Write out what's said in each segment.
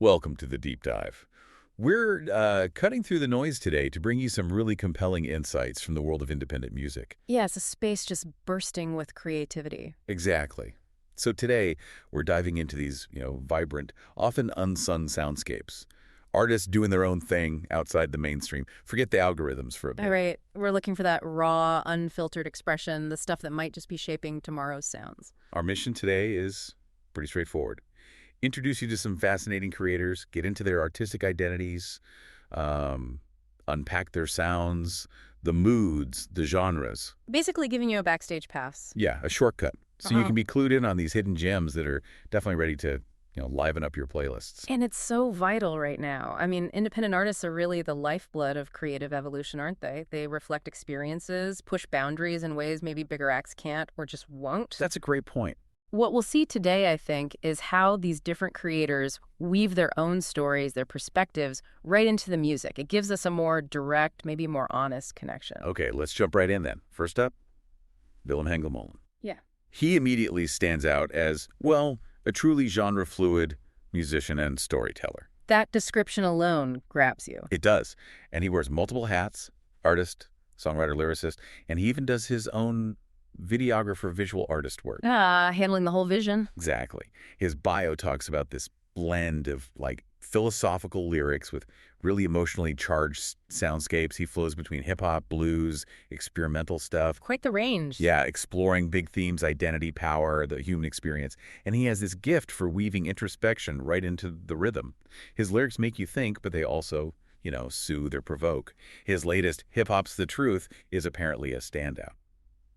Welcome to the Deep Dive. We're cutting through the noise today to bring you some really compelling insights from the world of independent music. Yeah, it's a space just bursting with creativity. Exactly. So today, we're diving into these, vibrant, often unsung soundscapes. Artists doing their own thing outside the mainstream. Forget the algorithms for a bit. All right, we're looking for that raw, unfiltered expression, the stuff that might just be shaping tomorrow's sounds. Our mission today is pretty straightforward. Introduce you to some fascinating creators, get into their artistic identities, unpack their sounds, the moods, the genres. Basically giving you a backstage pass. Yeah, a shortcut. So you can be clued in on these hidden gems that are definitely ready to, liven up your playlists. And it's so vital right now. I mean, independent artists are really the lifeblood of creative evolution, aren't they? They reflect experiences, push boundaries in ways maybe bigger acts can't or just won't. That's a great point. What we'll see today, I think, is how these different creators weave their own stories, their perspectives, right into the music. It gives us a more direct, maybe more honest connection. Okay, let's jump right in then. First up, Willem Hengelmolen. Yeah. He immediately stands out as, well, a truly genre-fluid musician and storyteller. That description alone grabs you. It does. And he wears multiple hats, artist, songwriter, lyricist, and he even does his own videographer, visual artist work. Handling the whole vision. Exactly. His bio talks about this blend of philosophical lyrics with really emotionally charged soundscapes. He flows between hip-hop, blues, experimental stuff. Quite the range. Yeah, exploring big themes, identity, power, the human experience. And he has this gift for weaving introspection right into the rhythm. His lyrics make you think, but they also, soothe or provoke. His latest, Hip Hop's the Truth, is apparently a standout.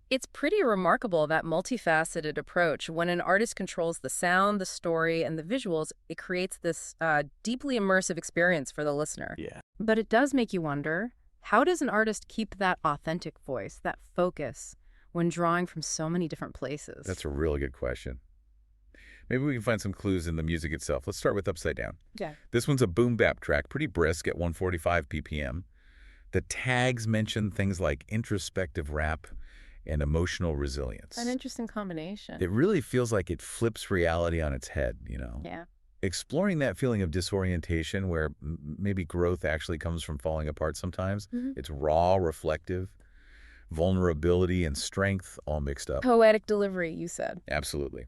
It's pretty remarkable, that multifaceted approach. When an artist controls the sound, the story, and the visuals, it creates this deeply immersive experience for the listener. Yeah. But it does make you wonder, how does an artist keep that authentic voice, that focus, when drawing from so many different places? That's a really good question. Maybe we can find some clues in the music itself. Let's start with Upside Down. Yeah. This one's a boom bap track, pretty brisk at 145 BPM. The tags mention things like introspective rap and emotional resilience. An interesting combination. It really feels like it flips reality on its head, Yeah. Exploring that feeling of disorientation where maybe growth actually comes from falling apart sometimes. It's raw, reflective, vulnerability and strength all mixed up. Poetic delivery, you said. Absolutely.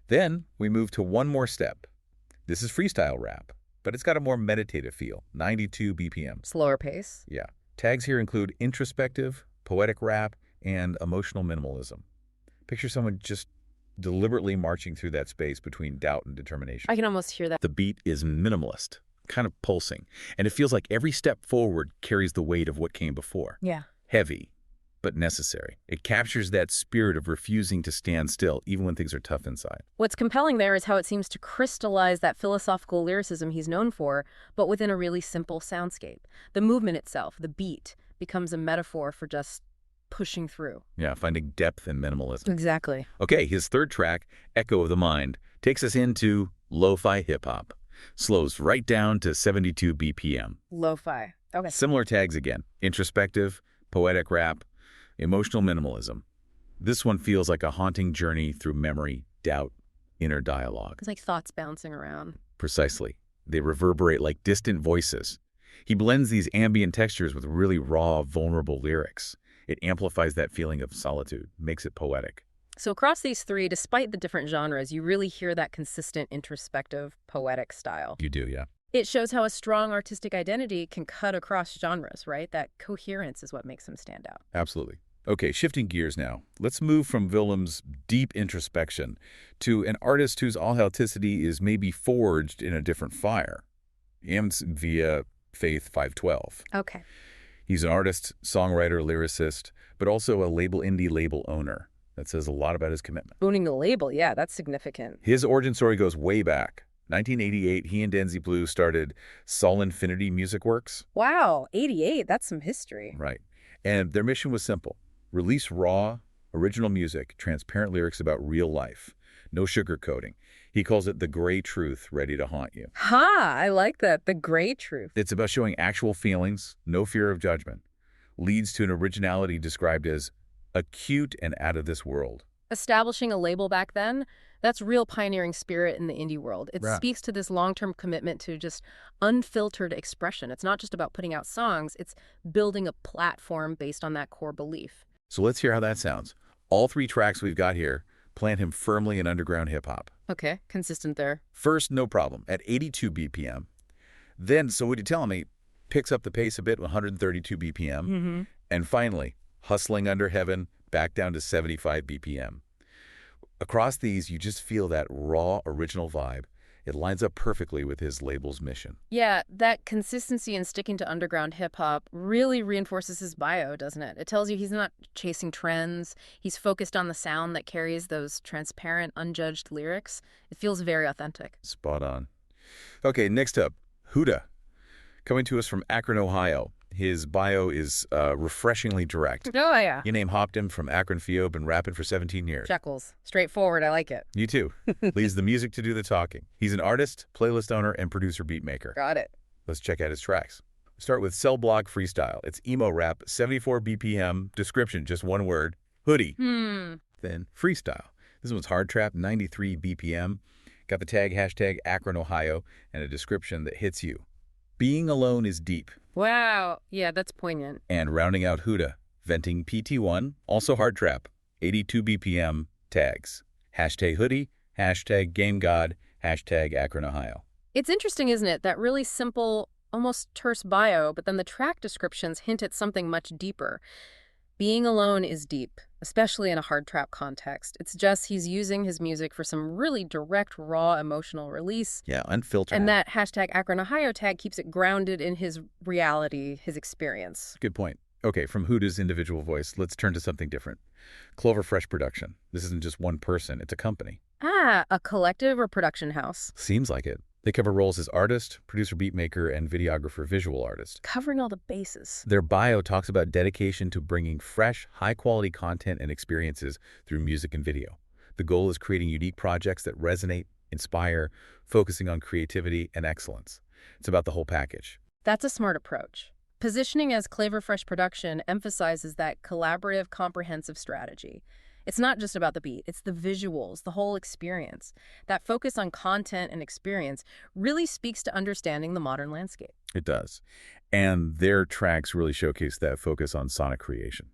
Then we move to one more step. This is freestyle rap, but it's got a more meditative feel, 92 BPM. Slower pace. Yeah. Tags here include introspective, poetic rap, and emotional minimalism. Picture someone just deliberately marching through that space between doubt and determination. I can almost hear that. The beat is minimalist, kind of pulsing, and it feels like every step forward carries the weight of what came before. Yeah. Heavy, but necessary. It captures that spirit of refusing to stand still, even when things are tough inside. What's compelling there is how it seems to crystallize that philosophical lyricism he's known for, but within a really simple soundscape. The movement itself, the beat, becomes a metaphor for just pushing through. Yeah, finding depth in minimalism. Exactly. Okay, his third track, Echo of the Mind, takes us into lo-fi hip-hop. Slows right down to 72 BPM. Lo-fi. Okay. Similar tags again. Introspective, poetic rap, emotional minimalism. This one feels like a haunting journey through memory, doubt, inner dialogue. It's like thoughts bouncing around. Precisely. They reverberate like distant voices. He blends these ambient textures with really raw, vulnerable lyrics. It amplifies that feeling of solitude, makes it poetic. So across these three, despite the different genres, you really hear that consistent, introspective, poetic style. You do, yeah. It shows how a strong artistic identity can cut across genres, right? That coherence is what makes them stand out. Absolutely. Okay, shifting gears now. Let's move from Willem's deep introspection to an artist whose authenticity is maybe forged in a different fire. Aims via Faith 512. Okay. He's an artist, songwriter, lyricist, but also a indie label owner. That says a lot about his commitment. Owning the label, yeah, that's significant. His origin story goes way back. 1988, he and Denzi Blue started Soul Infinity Music Works. Wow, 88, that's some history. Right. And their mission was simple. Release raw, original music, transparent lyrics about real life. No sugarcoating. He calls it the gray truth ready to haunt you. I like that. The gray truth. It's about showing actual feelings, no fear of judgment. Leads to an originality described as acute and out of this world. Establishing a label back then, that's real pioneering spirit in the indie world. It Right. speaks to this long-term commitment to just unfiltered expression. It's not just about putting out songs, it's building a platform based on that core belief. So let's hear how that sounds. All 3 tracks we've got here plant him firmly in underground hip-hop. Okay, consistent there. First, No Problem, at 82 BPM. Then, so what you're telling me, picks up the pace a bit, 132 BPM. Mm-hmm. And finally, Hustling Under Heaven, back down to 75 BPM. Across these, you just feel that raw, original vibe. It lines up perfectly with his label's mission. Yeah, that consistency in sticking to underground hip-hop really reinforces his bio, doesn't it? It tells you he's not chasing trends. He's focused on the sound that carries those transparent, unjudged lyrics. It feels very authentic. Spot on. Okay, next up, Hudda. Coming to us from Akron, Ohio. His bio is refreshingly direct. Oh, yeah. Your name hopped him from Akron Fio, been rapping for 17 years. Chuckles. Straightforward. I like it. You too. Leaves the music to do the talking. He's an artist, playlist owner, and producer beatmaker. Got it. Let's check out his tracks. Start with Cell Block Freestyle. It's emo rap, 74 BPM, description, just one word, hoodie. Then Freestyle. This one's hard trap, 93 BPM. Got the tag hashtag Akron, Ohio, and a description that hits you. Being alone is deep. Wow. Yeah, that's poignant. And rounding out Hudda, venting PT1, also hard trap, 82 BPM, tags. Hashtag hoodie, hashtag game god, hashtag Akron, Ohio. It's interesting, isn't it? That really simple, almost terse bio, but then the track descriptions hint at something much deeper. Being alone is deep, especially in a hard trap context. It's just he's using his music for some really direct, raw, emotional release. Yeah, unfiltered. And that hashtag Akron, Ohio tag keeps it grounded in his reality, his experience. Good point. Okay, from Hudda's individual voice, let's turn to something different. Clover Fresh Production. This isn't just one person, it's a company. Ah, a collective or production house. Seems like it. They cover roles as artist, producer beatmaker, and videographer visual artist. Covering all the bases. Their bio talks about dedication to bringing fresh, high-quality content and experiences through music and video. The goal is creating unique projects that resonate, inspire, focusing on creativity and excellence. It's about the whole package. That's a smart approach. Positioning as Clover Fresh Production emphasizes that collaborative, comprehensive strategy. It's not just about the beat, it's the visuals, the whole experience. That focus on content and experience really speaks to understanding the modern landscape. It does. And their tracks really showcase that focus on sonic creation.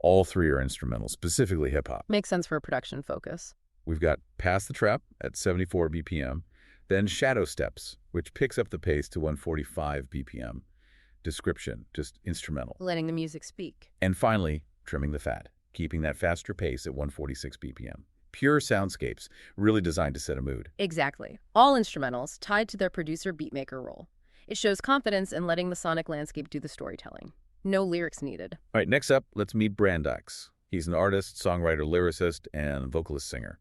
All 3 are instrumental, specifically hip-hop. Makes sense for a production focus. We've got Past the Trap at 74 BPM, then Shadow Steps, which picks up the pace to 145 BPM. Description, just instrumental. Letting the music speak. And finally, Trimming the Fat, keeping that faster pace at 146 BPM. Pure soundscapes, really designed to set a mood. Exactly. All instrumentals tied to their producer-beatmaker role. It shows confidence in letting the sonic landscape do the storytelling. No lyrics needed. All right, next up, let's meet Brandix. He's an artist, songwriter, lyricist, and vocalist singer.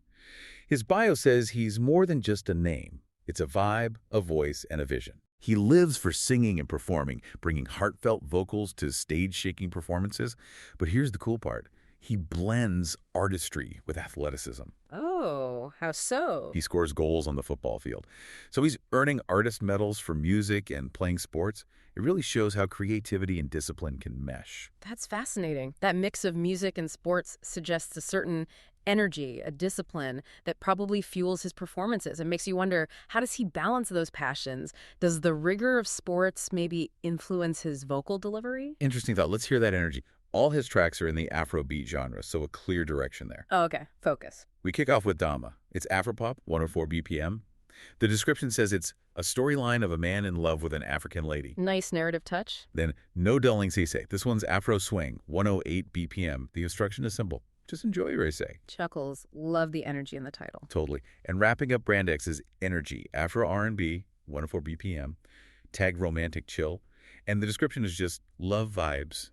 His bio says he's more than just a name. It's a vibe, a voice, and a vision. He lives for singing and performing, bringing heartfelt vocals to stage-shaking performances. But here's the cool part. He blends artistry with athleticism. Oh, how so? He scores goals on the football field. So he's earning artist medals for music and playing sports. It really shows how creativity and discipline can mesh. That's fascinating. That mix of music and sports suggests a certain energy, a discipline that probably fuels his performances. It makes you wonder, how does he balance those passions? Does the rigor of sports maybe influence his vocal delivery? Interesting thought. Let's hear that energy. All his tracks are in the Afrobeat genre, so a clear direction there. Oh, okay. Focus. We kick off with Dama. It's Afropop, 104 BPM. The description says it's a storyline of a man in love with an African lady. Nice narrative touch. Then No Dulling Cisse. This one's Afro Swing, 108 BPM. The instruction is simple. Just enjoy your essay. Chuckles. Love the energy in the title. Totally. And wrapping up Brandix is Energy, Afro R&B, 104 BPM, tagged Romantic Chill. And the description is just love vibes,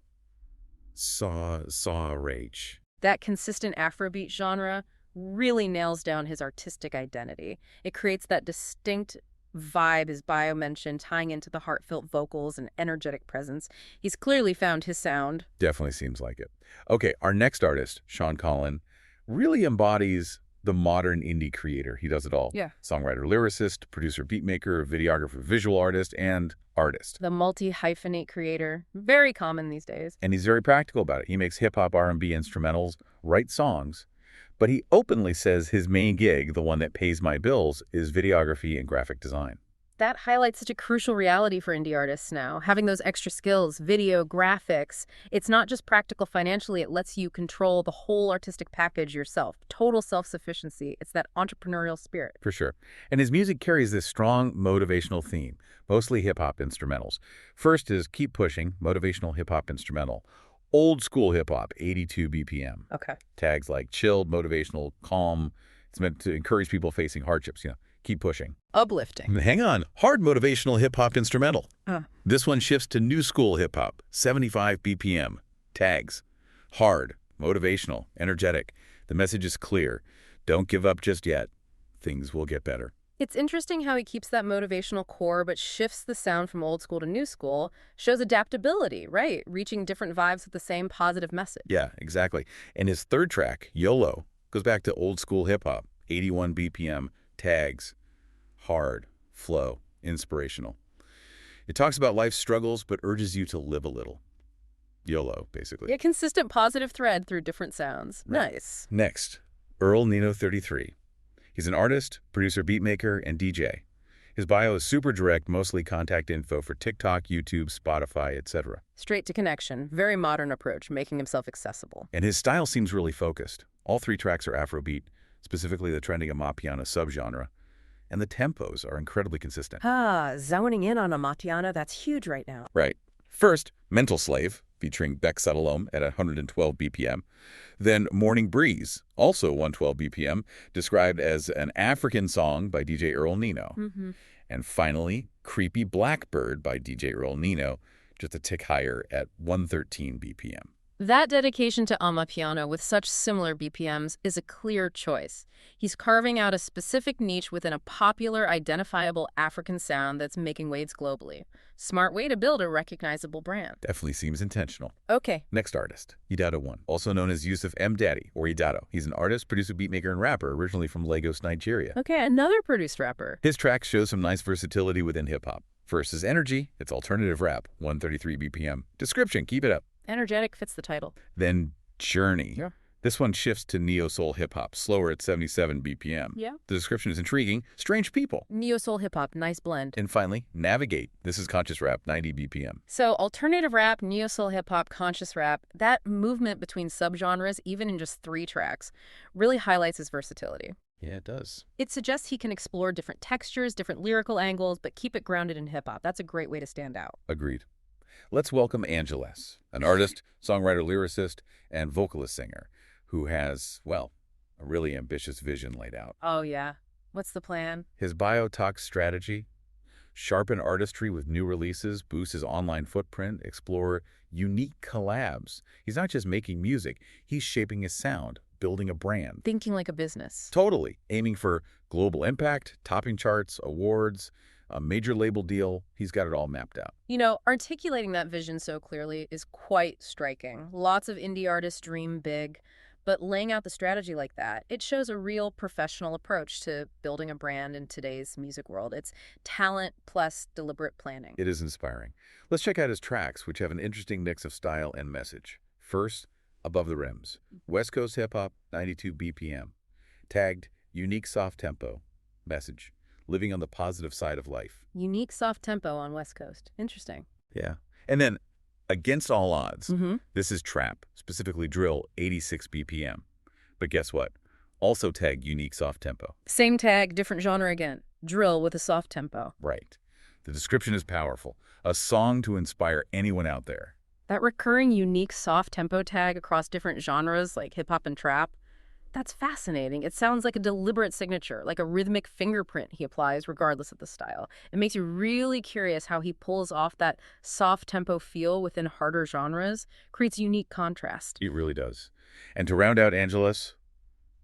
saw rage. That consistent Afrobeat genre really nails down his artistic identity. It creates that distinct vibe his bio mentioned, tying into the heartfelt vocals and energetic presence. He's clearly found his sound. Definitely seems like it. Okay, our next artist, Sean Collin, really embodies the modern indie creator. He does it all. Yeah. Songwriter, lyricist, producer, beatmaker, videographer, visual artist, and artist. The multi-hyphenate creator. Very common these days. And he's very practical about it. He makes hip-hop, R&B instrumentals, writes songs, But he openly says his main gig, the one that pays my bills, is videography and graphic design. That highlights such a crucial reality for indie artists now. Having those extra skills, video, graphics, it's not just practical financially, it lets you control the whole artistic package yourself. Total self-sufficiency. It's that entrepreneurial spirit. For sure. And his music carries this strong motivational theme, mostly hip-hop instrumentals. First is Keep Pushing, motivational hip-hop instrumental. Old school hip-hop, 82 BPM. Okay. Tags like chilled, motivational, calm. It's meant to encourage people facing hardships, keep pushing. Uplifting. Hang on. Hard motivational hip-hop instrumental. This one shifts to new school hip-hop, 75 BPM. Tags. Hard, motivational, energetic. The message is clear. Don't give up just yet. Things will get better. It's interesting how he keeps that motivational core but shifts the sound from old school to new school. Shows adaptability, right? Reaching different vibes with the same positive message. Yeah, exactly. And his third track, YOLO, goes back to old school hip-hop, 81 BPM. Tags. Hard, flow, inspirational. It talks about life's struggles, but urges you to live a little. YOLO, basically. A consistent positive thread through different sounds. Right. Nice. Next, Earlnino33’s. He's an artist, producer, beatmaker, and DJ. His bio is super direct, mostly contact info for TikTok, YouTube, Spotify, etc. Straight to connection. Very modern approach, making himself accessible. And his style seems really focused. All 3 tracks are Afrobeat, specifically the trending Amapiano subgenre. And the tempos are incredibly consistent. Zoning in on Amapiano, that's huge right now. Right. First, Mental Slave, featuring Beck Sutherland at 112 BPM. Then Morning Breeze, also 112 BPM, described as an African song by DJ Earlnino. And finally, Creepy Blackbird by DJ Earlnino, just a tick higher at 113 BPM. That dedication to Amapiano with such similar BPMs is a clear choice. He's carving out a specific niche within a popular, identifiable African sound that's making waves globally. Smart way to build a recognizable brand. Definitely seems intentional. Okay. Next artist, Idado1, also known as Yusuf M. Daddy, or Idado. He's an artist, producer, beatmaker, and rapper, originally from Lagos, Nigeria. Okay, another produced rapper. His tracks show some nice versatility within hip-hop. First is Energy, it's alternative rap, 133 BPM. Description, keep it up. Energetic fits the title. Then Journey. Yeah. This one shifts to neo-soul hip-hop, slower at 77 BPM. Yeah. The description is intriguing. Strange people. Neo-soul hip-hop, nice blend. And finally, Navigate. This is conscious rap, 90 BPM. So alternative rap, neo-soul hip-hop, conscious rap, that movement between subgenres, even in just 3 tracks, really highlights his versatility. Yeah, it does. It suggests he can explore different textures, different lyrical angles, but keep it grounded in hip-hop. That's a great way to stand out. Agreed. Let's welcome Angeles, an artist, songwriter, lyricist, and vocalist singer who has, well, a really ambitious vision laid out. Oh, yeah. What's the plan? His bio talks strategy, sharpen artistry with new releases, boost his online footprint, explore unique collabs. He's not just making music, he's shaping his sound, building a brand. Thinking like a business. Totally. Aiming for global impact, topping charts, awards, a major label deal. He's got it all mapped out. You know, articulating that vision so clearly is quite striking. Lots of indie artists dream big, but laying out the strategy like that, it shows a real professional approach to building a brand in today's music world. It's talent plus deliberate planning. It is inspiring. Let's check out his tracks, which have an interesting mix of style and message. First, Above the Rims. West Coast hip-hop, 92 BPM. Tagged, unique soft tempo. Message, living on the positive side of life. Unique soft tempo on West Coast. Interesting. Yeah. And then, Against All Odds. This is trap, specifically drill, 86 BPM. But guess what? Also tagged unique soft tempo. Same tag, different genre again. Drill with a soft tempo. Right. The description is powerful. A song to inspire anyone out there. That recurring unique soft tempo tag across different genres like hip-hop and trap, that's fascinating. It sounds like a deliberate signature, like a rhythmic fingerprint he applies regardless of the style. It makes you really curious how he pulls off that soft tempo feel within harder genres, creates unique contrast. It really does. And to round out Angeles,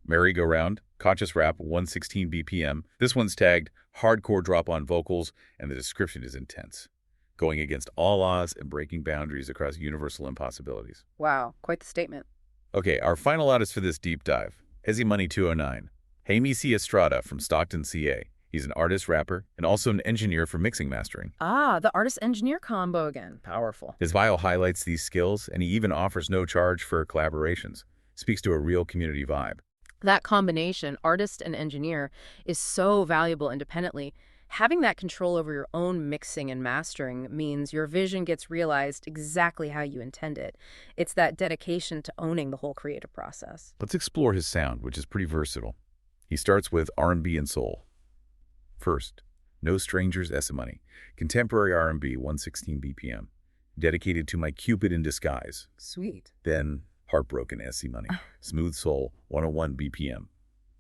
Merry-Go-Round, conscious rap, 116 BPM. This one's tagged hardcore drop on vocals, and the description is intense, going against all odds and breaking boundaries across universal impossibilities. Wow, quite the statement. Okay, our final artist for this deep dive, Hezzy Money 209. Hamisi Estrada from Stockton, CA. He's an artist, rapper, and also an engineer for mixing mastering. Ah, the artist-engineer combo again. Powerful. His bio highlights these skills, and he even offers no charge for collaborations. Speaks to a real community vibe. That combination, artist and engineer, is so valuable independently. Having that control over your own mixing and mastering means your vision gets realized exactly how you intend it. It's that dedication to owning the whole creative process. Let's explore his sound, which is pretty versatile. He starts with R&B and soul. First, No Strangers Money, contemporary R&B 116 BPM, dedicated to my Cupid in disguise. Sweet. Then Heartbroken Money, smooth soul 101 BPM.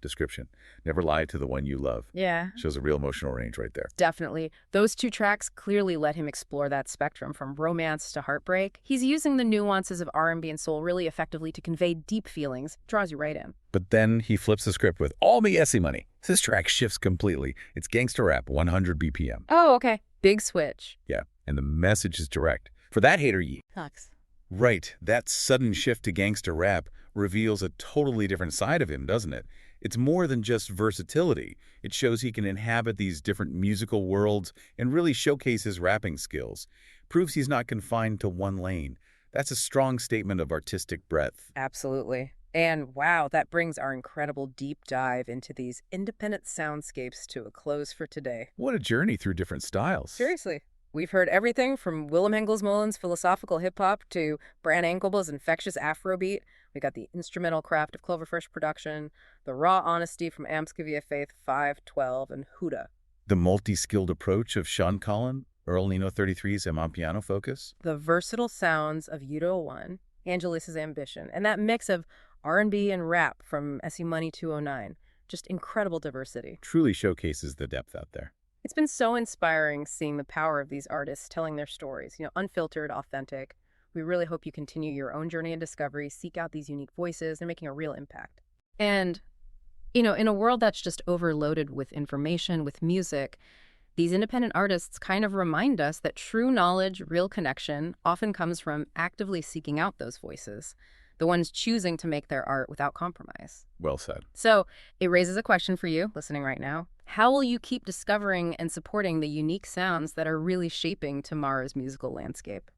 Description: never lie to the one you love. Yeah. Shows a real emotional range right there. Definitely. Those two tracks clearly let him explore that spectrum from romance to heartbreak. He's using the nuances of R&B and soul really effectively to convey deep feelings. Draws you right in. But then he flips the script with All Me Money. This track shifts completely. It's gangsta rap 100 BPM. Oh, okay. Big switch. Yeah, and the message is direct. For that hater ye. Sucks. Right, that sudden shift to gangsta rap reveals a totally different side of him, doesn't it? It's more than just versatility. It shows he can inhabit these different musical worlds and really showcase his rapping skills. Proves he's not confined to one lane. That's a strong statement of artistic breadth. Absolutely. And wow, that brings our incredible deep dive into these independent soundscapes to a close for today. What a journey through different styles. Seriously. We've heard everything from Willem Hengelmolen's philosophical hip-hop to Brandix's infectious Afrobeat. We got the instrumental craft of Cloverfresh production, the raw honesty from Amscovia Faith 512, and Hudda. The multi-skilled approach of Sean Collin, Earlnino33’s Amapiano focus. The versatile sounds of Udo1, Angelis's Ambition, and that mix of R&B and rap from Money 209. Just incredible diversity. Truly showcases the depth out there. It's been so inspiring seeing the power of these artists telling their stories, unfiltered, authentic. We really hope you continue your own journey and discovery, seek out these unique voices. They're making a real impact. And, in a world that's just overloaded with information, with music, these independent artists kind of remind us that true knowledge, real connection, often comes from actively seeking out those voices, the ones choosing to make their art without compromise. Well said. So it raises a question for you listening right now. How will you keep discovering and supporting the unique sounds that are really shaping tomorrow's musical landscape?